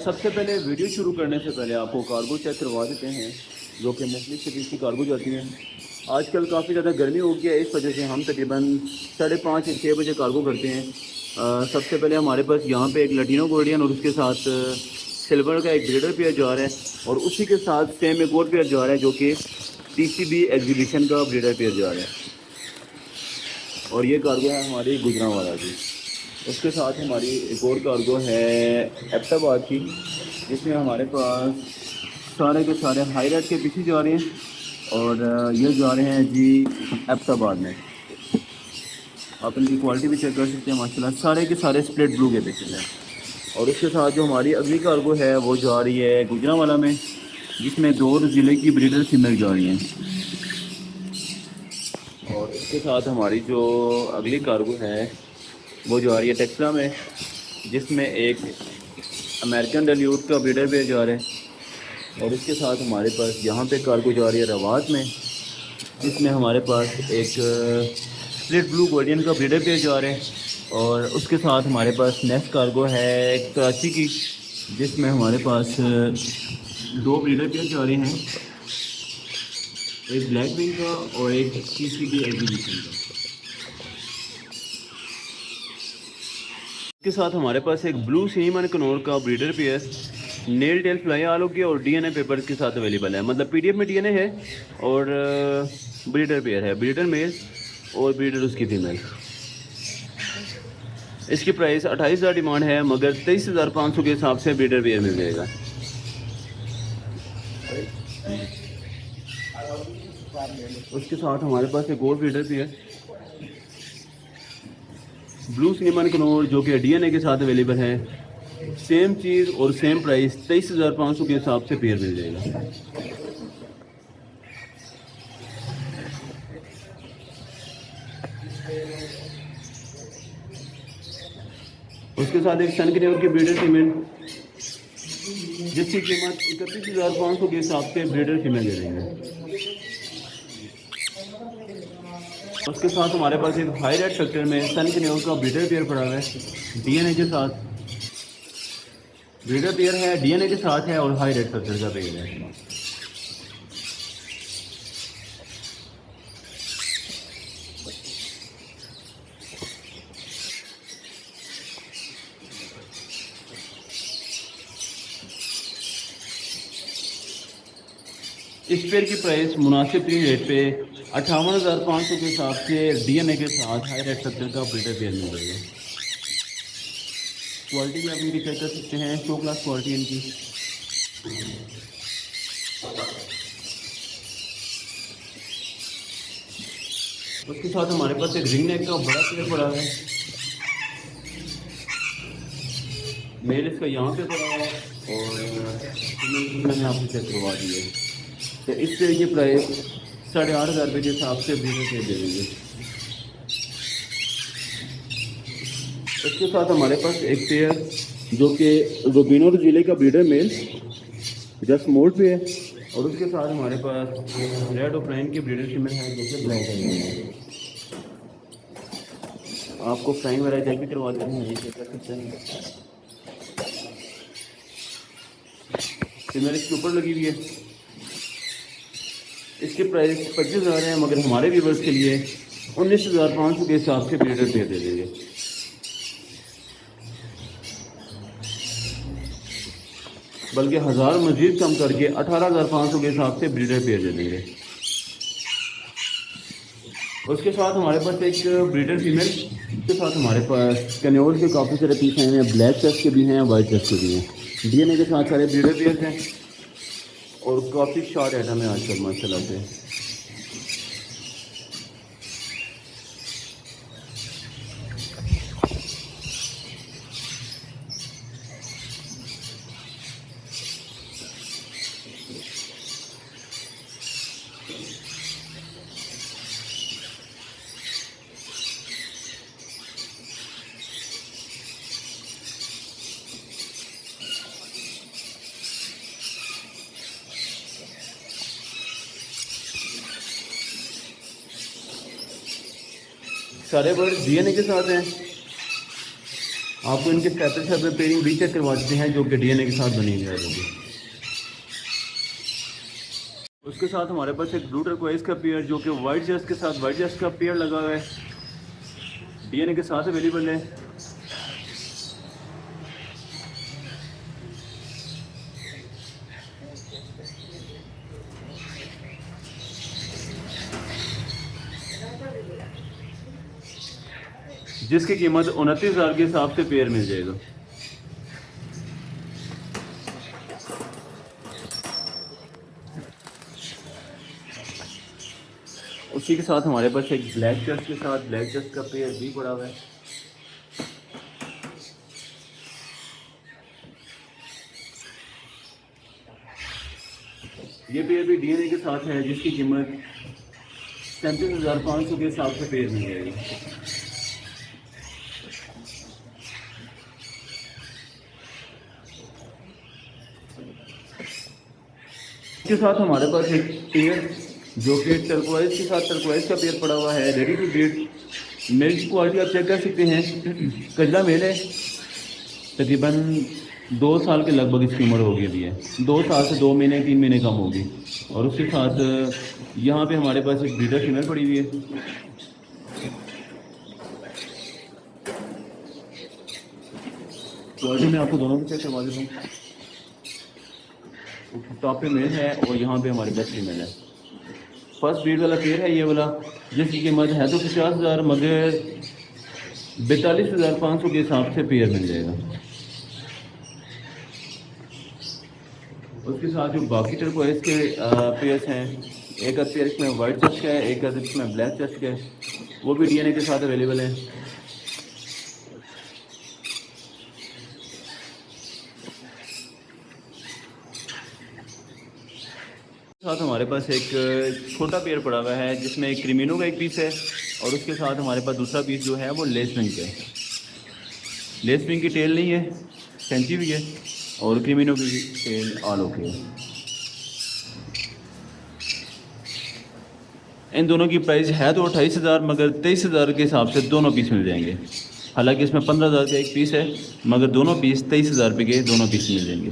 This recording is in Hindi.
सबसे पहले वीडियो शुरू करने से पहले आपको कार्गो चेक करवा देते हैं, जो कि मुख्तलिफ सिटीज़ की कार्गो जाती हैं। आजकल काफ़ी ज़्यादा गर्मी हो गई है, इस वजह से हम तकरीबन 5:30 या 6 बजे कार्गो करते हैं। सबसे पहले हमारे पास यहाँ पे एक लटीनो गोल्डियन और उसके साथ सिल्वर का एक ब्रीडर पेयर जा रहा है, और उसी के साथ सेम एक और पेयर जा रहा है जो कि TCB एग्जीबिशन का ब्रीडर पेयर जा रहा है। और ये कार्गो है हमारी गुजरांवाला की। उसके साथ हमारी एक और कार्गो है एबटाबाद की, जिसमें हमारे पास सारे के सारे हाई रेट के पीछे जा रहे हैं, और ये जा रहे हैं जी एबटाबाद में। आप इनकी क्वालिटी भी चेक कर सकते हैं, माशाल्लाह सारे के सारे स्प्लिट ब्लू के पीछे हैं। और उसके साथ जो हमारी अगली कार्गो है वो जा रही है गुजरांवाला में, जिसमें 2 ज़िले की ब्रीडर फीमेल जा रही हैं। और इसके साथ हमारी जो अगली कार्गो है वो जा रही है टेक्सला में, जिसमें एक अमेरिकन डेल्यूट का ब्रीडर पेयर जा रहा है। और इसके साथ हमारे पास यहाँ पे कार्गो जा रही है रवात में, जिसमें हमारे पास एक स्प्लिट ब्लू गोल्डियन का ब्रीडर पेयर जा रहा है। और उसके साथ हमारे पास नेक्स्ट कार्गो है कराची की, जिसमें हमारे पास 2 ब्रीडर पेयर जा रहे हैं, एक ब्लैक विंग का और एक TCB एग्जीबिशन का। इसके साथ हमारे पास एक ब्लू सिनेमन कनौर का breeder pair nail tail fly आलू के और DNA पेपर के साथ अवेलेबल है। मतलब PDF में DNA है और ब्रीडर पेयर है, ब्रीडर मेल और ब्रीडर उसकी फीमेल। इसकी प्राइस 28,000 डिमांड है, मगर 23,500 के हिसाब से ब्रीडर पेयर मिल जाएगा। उसके साथ हमारे पास एक और breeder pair blue cinnamon Knorr, जो कि DNA के साथ अवेलेबल है। सेम चीज़ और सेम प्राइस 23,500 के हिसाब से पेयर मिल जाएगा। उसके साथ एक सन कनौर की ब्रीडर फीमेल, जिसकी कीमत 31,500 के हिसाब से ब्रीडर फीमेल दे रही है। उसके साथ हमारे पास एक हाई रेट सेक्टर में सन कनौर का ब्रीडर पेयर पड़ा हुआ है DNA के साथ। ब्रीडर पेयर है, DNA के साथ है और हाई रेट सेक्टर का पेयर है। इस पेयर की प्राइस मुनासिब रेट पे 58,500 के हिसाब से DNA के साथ हाई रेट सेक्टर का ब्रीडर पेयर मिल जाएगा। क्वालिटी भी आप इनकी चेक कर सकते हैं, शो क्लास क्वालिटी इनकी। उसके साथ हमारे पास एक रिंग नेक का बड़ा पेयर पड़ा है, मेल इसका यहाँ पे पड़ा है और मैंने आपको चेक करवा दी है। तो इस पेयर की प्राइस 8,500 रुपये के हिसाब से ब्रीडर पेयर दे देंगे। इसके साथ हमारे पास एक पेयर जो कि रूबिनो ज़िले का ब्रीडर मेल जस्ट मोड पे है, और उसके साथ हमारे पास रेड ओफ्राइन की ब्रीडर फीमेल है जो कि ब्लैक है। आपको फ्राइन वगैरह चेक भी करवा देते हैं, ये चेक कर सकते हैं। फीमेल इसके ऊपर लगी हुई है। इसकी प्राइस 25,000 है, मगर हमारे व्यूवर्स के लिए 19,500 के हिसाब से ब्रीडर पेयर दे देंगे। बल्कि 1000 मजीद कम करके 18,500 के हिसाब से ब्रीडर पेयर दे देंगे। उसके साथ हमारे पास एक ब्रीडर फीमेल के साथ हमारे पास कन्योर के काफ़ी सारे पीस हैं, ब्लैक चेस्ट के भी हैं, वाइट चेस्ट के भी हैं। DNA के साथ सारे ब्रीडर पेयर हैं और काफ़ी शॉर्ट आइटम है आजकल माशाल्लाह से। सारे बर्ड DNA के साथ हैं आपको इनके सेपरेट पेयरिंग भी चेक करवा देते हैं जो कि डीएनए के साथ बनी हुई है होगी। उसके साथ हमारे पास एक ब्लू टर्कोइज का पेयर जो कि वाइट जस्ट के साथ वाइट जस्ट का पेयर लगा हुआ है, डीएनए के साथ अवेलेबल है। जिसकी कीमत 29,000 के हिसाब से पेयर मिल जाएगा। उसी के साथ हमारे पास एक ब्लैक चेस्ट के साथ ब्लैक चेस्ट का पेयर भी पड़ा हुआ है। ये पेयर भी डीएनए के साथ है जिसकी कीमत 37,500 के हिसाब से पेयर मिल जाएगी। इसके साथ हमारे पास एक पेयर जो कि टर्कोइज के साथ टर्कोइज का पेयर पड़ा हुआ है, रेडी टू ब्रीड। मेल की क्वालिटी आप चेक कर सकते हैं, कजला मेल है, तकरीबन 2 साल के लगभग इसकी उम्र होगी अभी है, 2 साल से 2 महीने 3 महीने कम होगी। और उसके साथ यहाँ पे हमारे पास एक ब्रीडर फीमेल पड़ी हुई है। क्वालिटी में आपको दोनों को चेक करवा देता हूँ। टॉप पे मेल है और यहाँ पे हमारे पास फीमेल है। फर्स्ट ब्रीड वाला पेयर है ये वाला, जिसकी कीमत है तो 50,000 मगर 42,500 के हिसाब से पेयर मिल जाएगा। उसके साथ जो बाकी टर्कोइज के पेयर्स हैं, एक आध पेयर इसमें वाइट चेस्ट का है, एक आध इसमें ब्लैक चेस्ट का है, वो भी डीएनए के साथ अवेलेबल है। साथ हमारे पास एक छोटा पेयर पड़ा हुआ है जिसमें एक क्रिमिनो का एक पीस है और उसके साथ हमारे पास दूसरा पीस जो है वो लेस विंग का है। लेस विंग की टेल नहीं है, कैंची भी है और क्रिमिनो की टेल ऑल ओके है। इन दोनों की प्राइस है तो 28,000 मगर 23,000 के हिसाब से दोनों पीस मिल जाएंगे। हालांकि इसमें 15,000 का एक पीस है मगर दोनों पीस 23,000 रुपये के दोनों पीस मिल जाएंगे।